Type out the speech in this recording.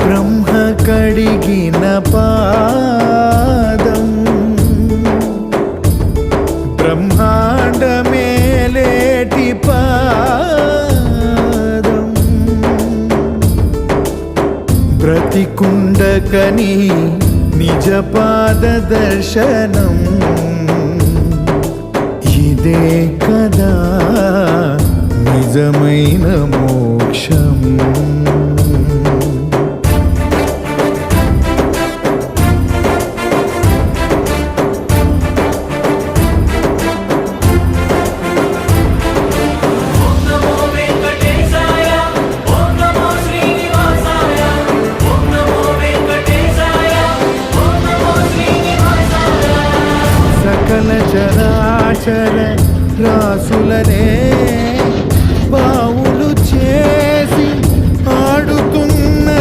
బ్రహ్మ కడిగిన పాదం బ్రహ్మాండమేలేటి పాదం బ్రతికుండకని నిజ పాద దర్శనం ఇదే కదా నిజమైన మోక్షం. సకల చరాచర రాసులనే